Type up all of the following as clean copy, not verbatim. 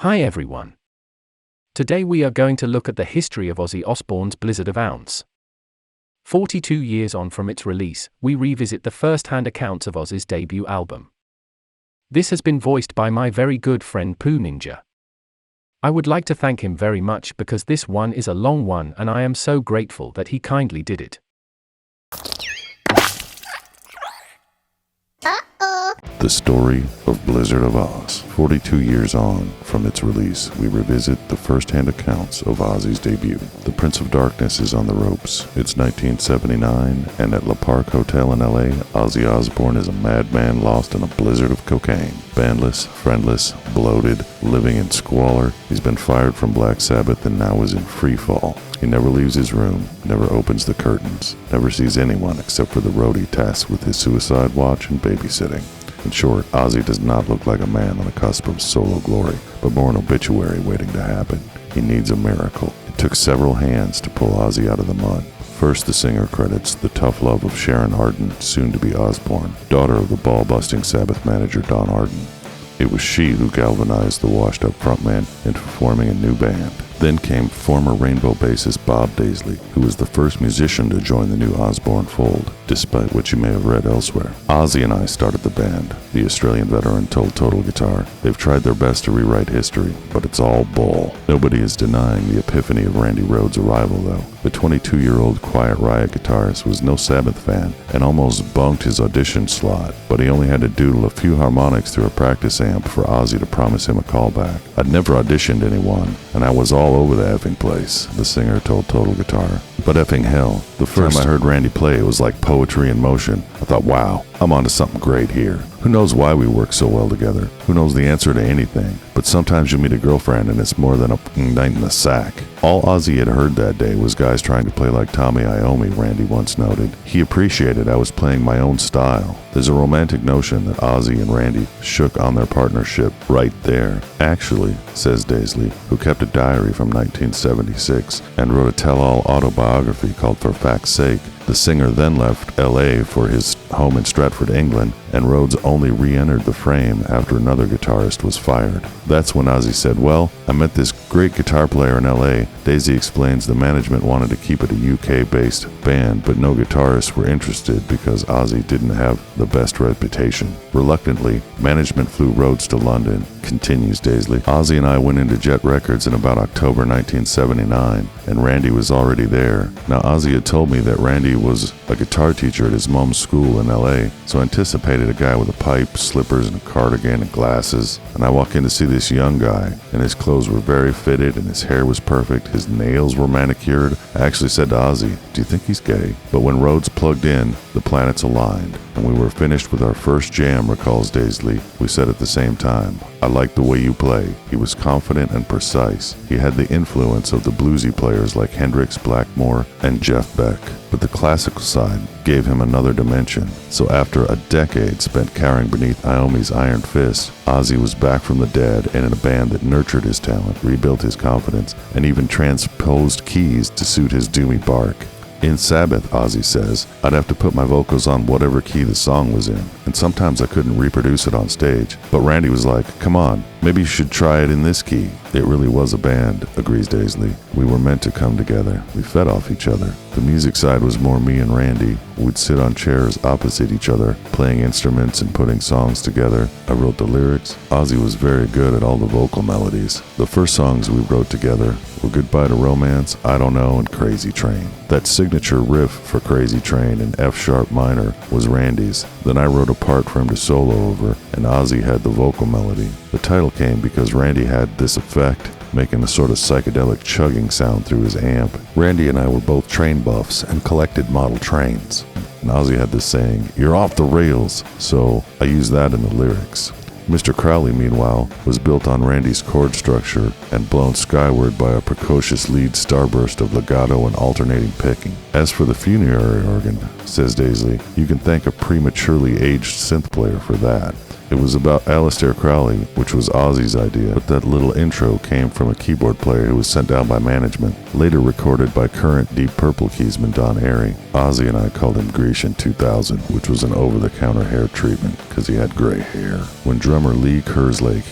Hi everyone. Today we are going to look at the history of Ozzy Osbourne's Blizzard of Ozz. 42 years on from its release, we revisit the first-hand accounts of Ozzy's debut album. This has been voiced by my very good friend Pooh Ninja. I would like to thank him very much because this one is a long one and I am so grateful that he kindly did it. The story of Blizzard of Ozz. 42 years on from its release, we revisit the first-hand accounts of Ozzy's debut. The Prince of Darkness is on the ropes. It's 1979, and at Le Parc Hotel in L.A., Ozzy Osbourne is a madman lost in a blizzard of cocaine. Bandless, friendless, bloated, living in squalor, he's been fired from Black Sabbath and now is in free fall. He never leaves his room, never opens the curtains, never sees anyone except for the roadie tasked with his suicide watch and babysitting. In short, Ozzy does not look like a man on the cusp of solo glory, but more an obituary waiting to happen. He needs a miracle. It took several hands to pull Ozzy out of the mud. First, the singer credits the tough love of Sharon Arden, soon to be Osbourne, daughter of the ball-busting Sabbath manager Don Arden. It was she who galvanized the washed-up frontman into forming a new band. Then came former Rainbow bassist Bob Daisley, who was the first musician to join the new Osbourne fold, despite what you may have read elsewhere. Ozzy and I started the band, the Australian veteran told Total Guitar. They've tried their best to rewrite history, but it's all bull. Nobody is denying the epiphany of Randy Rhoads' arrival, though. The 22-year-old Quiet Riot guitarist was no Sabbath fan and almost bunked his audition slot, but he only had to doodle a few harmonics through a practice amp for Ozzy to promise him a callback. I'd never auditioned anyone, and I was all over the effing place, the singer told Total Guitar. But effing hell, the first time I heard Randy play, it was like poetry in motion. I thought, wow, I'm onto something great here. Who knows why we work so well together? Who knows the answer to anything? But sometimes you meet a girlfriend and it's more than a night in the sack. All Ozzy had heard that day was guys trying to play like Tommy Iommi, Randy once noted. He appreciated I was playing my own style. There's a romantic notion that Ozzy and Randy shook on their partnership right there. Actually, says Daisley, who kept a diary from 1976 and wrote a tell-all autobiography called For Fact's Sake, the singer then left L.A. for his home in Stratford, England, and Rhoads only re-entered the frame after another guitarist was fired. That's when Ozzy said, well, I met this great guitar player in L.A. Daisy explains the management wanted to keep it a UK-based band, but no guitarists were interested because Ozzy didn't have the best reputation. Reluctantly, management flew Rhoads to London, continues Daisley. Ozzy and I went into Jet Records in about October 1979, and Randy was already there. Now, Ozzy had told me that Randy was a guitar teacher at his mom's school in LA, so I anticipated a guy with a pipe, slippers, and a cardigan and glasses. And I walk in to see this young guy, and his clothes were very fitted, and his hair was perfect, his nails were manicured. I actually said to Ozzy, do you think he's gay? But when Rhoads plugged in, the planets aligned, and we were finished with our first jam, recalls Daisley. We said at the same time, I like the way you play. He was confident and precise. He had the influence of the bluesy players like Hendrix, Blackmore, and Jeff Beck. But the classical side gave him another dimension. So after a decade spent cowering beneath Iommi's iron fist, Ozzy was back from the dead and in a band that nurtured his talent, rebuilt his confidence, and even transposed keys to suit his doomy bark. In Sabbath, Ozzy says, I'd have to put my vocals on whatever key the song was in, and sometimes I couldn't reproduce it on stage. But Randy was like, come on, maybe you should try it in this key. It really was a band, agrees Daisley. We were meant to come together. We fed off each other. The music side was more me and Randy. We'd sit on chairs opposite each other, playing instruments and putting songs together. I wrote the lyrics. Ozzy was very good at all the vocal melodies. The first songs we wrote together were Goodbye to Romance, I Don't Know, and Crazy Train. That signature riff for Crazy Train in F-sharp minor was Randy's. Then I wrote a part for him to solo over, and Ozzy had the vocal melody. The title came because Randy had this effect, making a sort of psychedelic chugging sound through his amp. Randy and I were both train buffs and collected model trains. And Ozzy had this saying, you're off the rails, so I used that in the lyrics. Mr. Crowley, meanwhile, was built on Randy's chord structure and blown skyward by a precocious lead starburst of legato and alternating picking. As for the funerary organ, says Daisley, you can thank a prematurely aged synth player for that. It was about Aleister Crowley, which was Ozzy's idea, but that little intro came from a keyboard player who was sent down by management, later recorded by current Deep Purple keysman Don Airey. Ozzy and I called him Grecian 2000, which was an over-the-counter hair treatment because he had gray hair. When drummer Leigh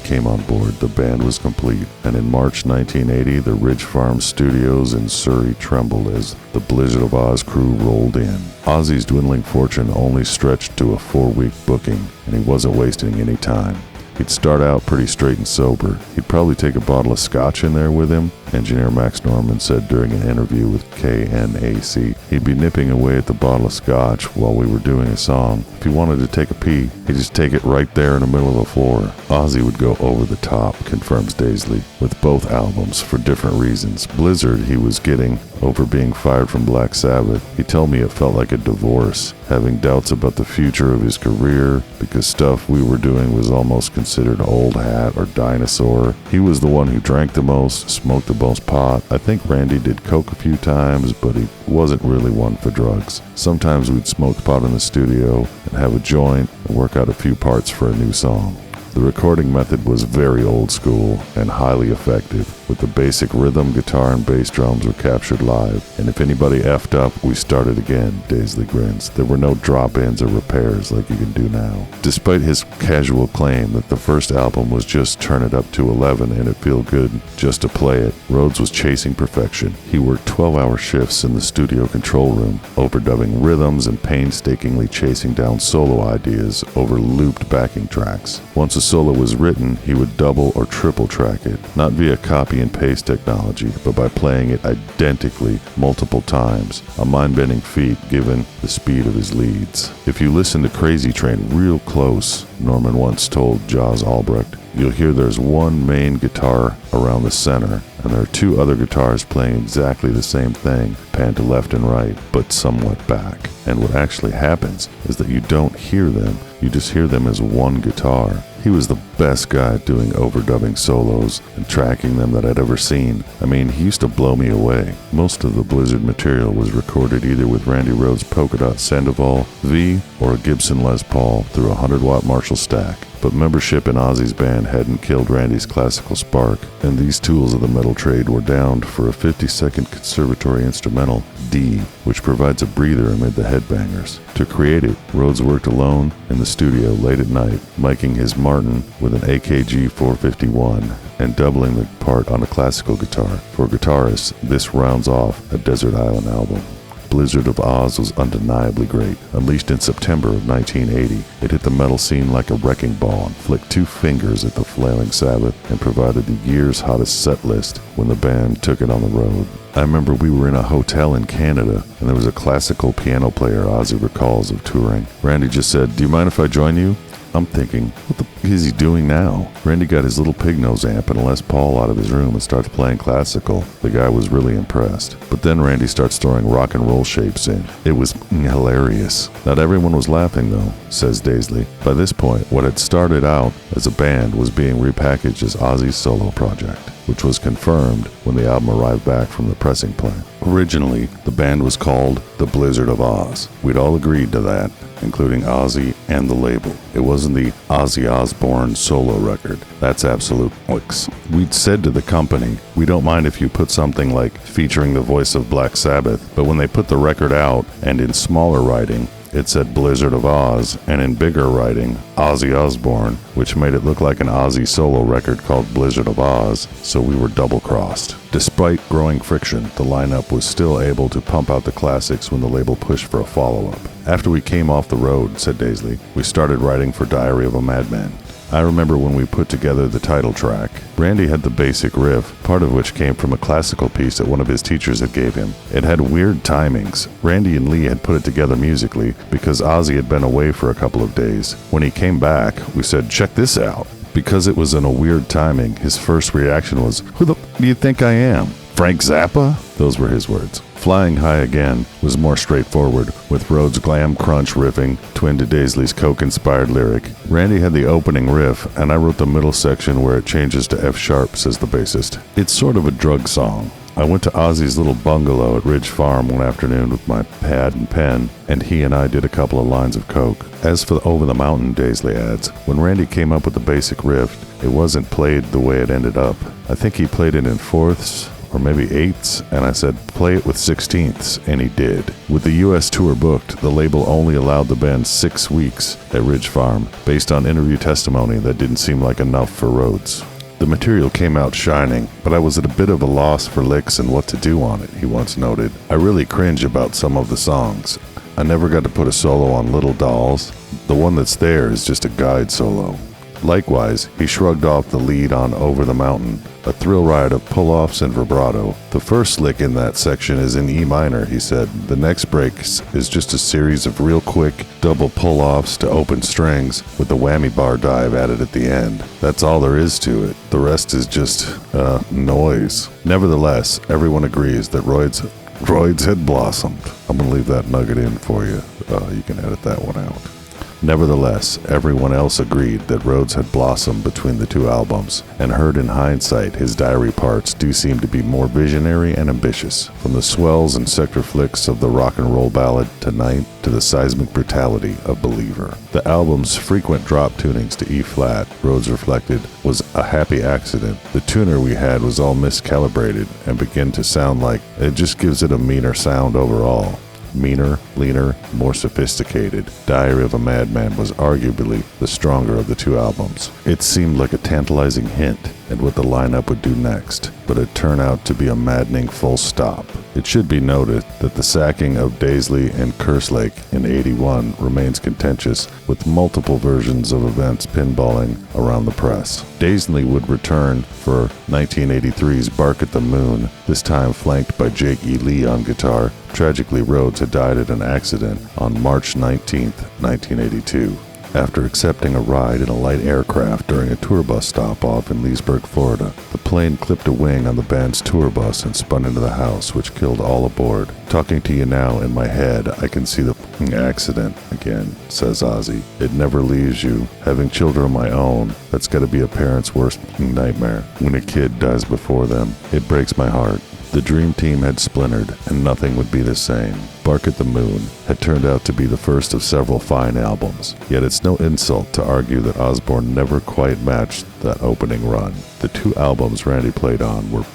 came on board, the band was complete, and in March 1980, the Ridge Farm Studios in Surrey trembled as the Blizzard of Ozz crew rolled in. Ozzy's dwindling fortune only stretched to a 4-week booking, and he wasn't wasting any time. He'd start out pretty straight and sober. He'd probably take a bottle of scotch in there with him, engineer Max Norman said during an interview with KNAC. He'd be nipping away at the bottle of scotch while we were doing a song. If he wanted to take a pee, he'd just take it right there in the middle of the floor. Ozzy would go over the top, confirms Daisley, with both albums for different reasons. Blizzard he was getting over being fired from Black Sabbath. He told me it felt like a divorce, having doubts about the future of his career because stuff we were doing was almost considered old hat or dinosaur. He was the one who drank the most, smoked the most pot. I think Randy did coke a few times, but he wasn't really one for drugs. Sometimes we'd smoke pot in the studio and have a joint and work out a few parts for a new song. The recording method was very old school and highly effective, with the basic rhythm, guitar, and bass drums were captured live, and if anybody effed up, we started again, Daisley grins. There were no drop-ins or repairs like you can do now. Despite his casual claim that the first album was just turn it up to 11 and it feel good just to play it, Rhodes was chasing perfection. He worked 12-hour shifts in the studio control room, overdubbing rhythms and painstakingly chasing down solo ideas over looped backing tracks. Once a solo was written, he would double or triple track it, not via copy and paste technology, but by playing it identically multiple times, a mind-bending feat given the speed of his leads. If you listen to Crazy Train real close, Norman once told Jaws Albrecht, you'll hear there's one main guitar around the center, and there are two other guitars playing exactly the same thing, panned to left and right, but somewhat back. And what actually happens is that you don't hear them, you just hear them as one guitar. He was the best guy at doing overdubbing solos and tracking them that I'd ever seen. I mean, he used to blow me away. Most of the Blizzard material was recorded either with Randy Rhoads' Polka Dot Sandoval V or a Gibson Les Paul through a 100-watt Marshall stack. But membership in Ozzy's band hadn't killed Randy's classical spark, and these tools of the metal trade were downed for a 50-second conservatory instrumental, D, which provides a breather amid the headbangers. To create it, Rhoads worked alone in the studio late at night, miking his Martin with an AKG 451 and doubling the part on a classical guitar. For guitarists, this rounds off a Desert Island album. Blizzard of Ozz was undeniably great. Unleashed in September of 1980, it hit the metal scene like a wrecking ball and flicked two fingers at the flailing Sabbath and provided the year's hottest set list when the band took it on the road. I remember we were in a hotel in Canada and there was a classical piano player Ozzy recalls of touring. Randy just said, "Do you mind if I join you?" I'm thinking, what the f*** is he doing now? Randy got his little pig nose amp and a Les Paul out of his room and starts playing classical. The guy was really impressed. But then Randy starts throwing rock and roll shapes in. It was hilarious. Not everyone was laughing though, says Daisley. By this point, what had started out as a band was being repackaged as Ozzy's solo project, which was confirmed when the album arrived back from the pressing plant. Originally, the band was called the Blizzard of Ozz. We'd all agreed to that, including Ozzy and the label. It wasn't the Ozzy Osbourne solo record. That's absolute wicks. We'd said to the company, we don't mind if you put something like featuring the voice of Black Sabbath, but when they put the record out, and in smaller writing, it said Blizzard of Ozz, and in bigger writing, Ozzy Osbourne, which made it look like an Ozzy solo record called Blizzard of Ozz, so we were double-crossed. Despite growing friction, the lineup was still able to pump out the classics when the label pushed for a follow-up. After we came off the road, said Daisley, we started writing for Diary of a Madman. I remember when we put together the title track. Randy had the basic riff, part of which came from a classical piece that one of his teachers had gave him. It had weird timings. Randy and Leigh had put it together musically because Ozzy had been away for a couple of days. When he came back, we said, check this out. Because it was in a weird timing, his first reaction was, who the f*** do you think I am? Frank Zappa? Those were his words. Flying High Again was more straightforward, with Rhoads' glam crunch riffing, twin to Daisley's coke-inspired lyric. Randy had the opening riff, and I wrote the middle section where it changes to F sharp, says the bassist. It's sort of a drug song. I went to Ozzy's little bungalow at Ridge Farm one afternoon with my pad and pen, and he and I did a couple of lines of coke. As for the Over the Mountain, Daisley adds, when Randy came up with the basic riff, it wasn't played the way it ended up. I think he played it in fourths, or maybe eighths, and I said, play it with 16ths, and he did. With the US tour booked, the label only allowed the band 6 weeks at Ridge Farm, based on interview testimony that didn't seem like enough for Rhodes. The material came out shining, but I was at a bit of a loss for licks and what to do on it, he once noted. I really cringe about some of the songs. I never got to put a solo on Little Dolls. The one that's there is just a guide solo. Likewise, he shrugged off the lead on Over the Mountain, a thrill ride of pull-offs and vibrato. The first lick in that section is in E minor, he said. The next break is just a series of real quick double pull-offs to open strings with the whammy bar dive added at the end. That's all there is to it. The rest is just, noise. Nevertheless, everyone agrees that Roids had blossomed. I'm going to leave that nugget in for you. You can edit that one out. Nevertheless, everyone else agreed that Rhodes had blossomed between the two albums, and heard in hindsight his diary parts do seem to be more visionary and ambitious. From the swells and sector flicks of the rock and roll ballad Tonight to the seismic brutality of Believer. The album's frequent drop tunings to E-flat, Rhodes reflected, was a happy accident. The tuner we had was all miscalibrated and began to sound like it just gives it a meaner sound overall. Meaner, leaner, more sophisticated. Diary of a Madman was arguably the stronger of the two albums. It seemed like a tantalizing hint at what the lineup would do next, but it turned out to be a maddening full stop. It should be noted that the sacking of Daisley and Kerslake in '81 remains contentious, with multiple versions of events pinballing around the press. Daisley would return for 1983's Bark at the Moon, this time flanked by Jake Ylle on guitar. Tragically, Rhodes had died at an accident on March 19, 1982. After accepting a ride in a light aircraft during a tour bus stop off in Leesburg, Florida. The plane clipped a wing on the band's tour bus and spun into the house, which killed all aboard. Talking to you now in my head, I can see the accident again, says Ozzy. It never leaves you. Having children of my own, that's got to be a parent's worst nightmare. When a kid dies before them, it breaks my heart. The dream team had splintered, and nothing would be the same. Bark at the Moon had turned out to be the first of several fine albums, yet it's no insult to argue that Osbourne never quite matched that opening run. The two albums Randy played on were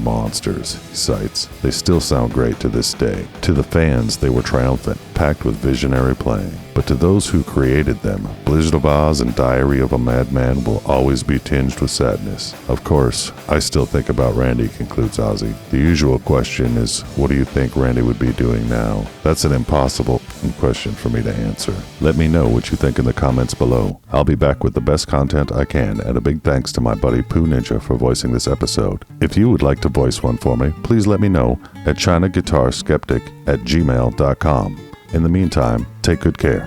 monsters, he cites. They still sound great to this day. To the fans, they were triumphant, packed with visionary playing. But to those who created them, Blizzard of Ozz and Diary of a Madman will always be tinged with sadness. Of course, I still think about Randy, concludes Ozzy. The usual question is, what do you think Randy would be doing now? That's an impossible question for me to answer. Let me know what you think in the comments below. I'll be back with the best content I can, and a big thanks to my buddy Pooh Ninja for voicing this episode. If you would like to voice one for me, please let me know at ChinaGuitarSkeptic@gmail.com. In the meantime, take good care.